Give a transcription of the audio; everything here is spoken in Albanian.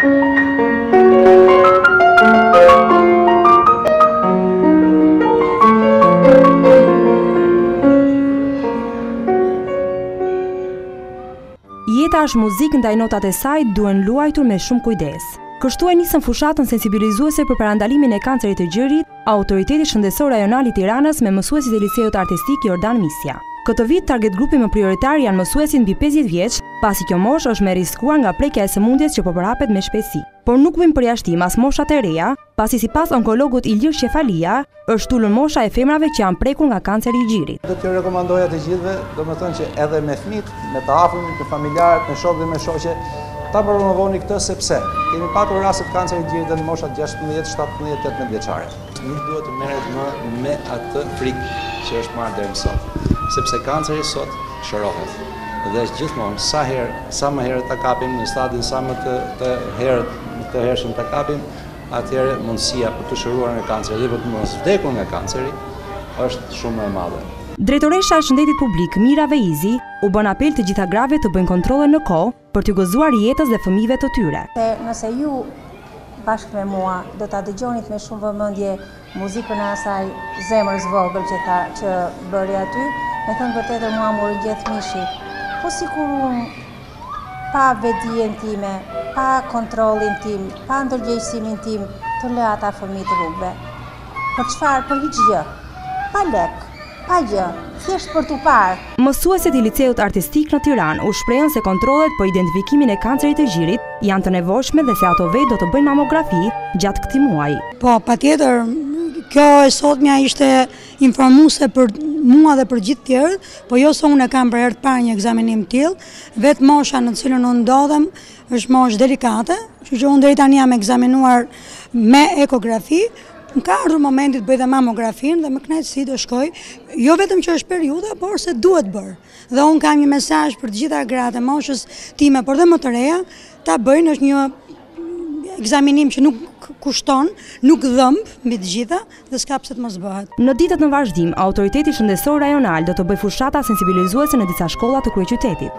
Jeta është muzikë ndaj notat e saj duhen luajtur me shumë kujdes. Kështu e nisën fushatën sensibilizuese për parandalimin e kancerit të gjirit Autoriteti Shëndetësor Rajonal i Tiranës me mësuesit e Liceut Artistik Jordan Misja. Këtë vit target grupi më prioritar janë mësuesit mbi 50 vjeç, pasi kjo moshë është më e riskuar nga prekja e sëmundjes që po përhapet me shpejtësi. Por nuk bëjmë përjashtim as moshat e reja, pasi sipas onkologut Ilir Shefalia, është ulur mosha e femrave që janë prekur nga kanceri i gjirit. Do t'ju rekomandoja të gjithëve, domethënë që edhe me fëmijët, me të afërmit, me familjarët, me shokët dhe me shoqe, ta promovoni këtë sepse kemi patur raste të kancerit të gjirit në moshat 16, 17, 18 vjeçare. Nuk duhet të merret më me atë frikë që është marrë deri më sot, sepse kanceri sot shërohet. Dhe është gjithmonë sa më herët ta kapim në stadin sa më të hershëm ta kapim, atëherë mundësia për të shëruar nga kanceri dhe për të mos vdekur nga kanceri është shumë e madhe. Drejtoresha e Shëndetit Publik Mira Veizi u bën apel të gjitha grave të bëjnë kontrolle në kohë për t'u gëzuar jetës dhe fëmijëve të tyre. Nëse ju bashkë me mua do ta dëgjonit me shumë vëmendje muzikën e asaj zemrës vogël që bëri aty, me thënë vërtetë mua më rrugjet mishi. Po sikur unë pa vetdijen time, pa kontrollin tim, pa ndërgjegjësimin tim, të lë ata fëmijë të rrugëve. Për çfarë? Për hiç gjë. Pa lek, pa gjë, thjesht për t'u parë. Mësuesit i Liceut Artistik në Tiranë u shprehën se kontrollet për identifikimin e kancerit të gjirit janë të nevojshme dhe se ato vetë do të bëjnë mamografi gjatë këtij muaji. Po, patjetër, kjo e sotmja ishte informuese për mua dhe për gjithë tjerët, po jo se unë kam për herë të parë një ekzaminim tillë, vetë mosha në të cilën unë ndodhem është moshë delikate, kështu që unë deri tani jam ekzaminuar me ekografi. Më ka ardhur momenti të bëj dhe mamografin dhe më kënaqësi do shkoj, jo vetëm që është periudha, por se duhet bërë. Dhe unë kam një mesazh për të gjitha gratë e moshës time, por dhe më të reja, ta bëjnë, është një ekzaminim që nuk kushton, nuk dhëmb mbi të gjitha dhe s'ka pse të mos bëhet. Në ditët në vazhdim, Autoriteti Shëndetësor Rajonal do të bëjë fushata sensibilizuese në disa shkolla të kryeqytetit.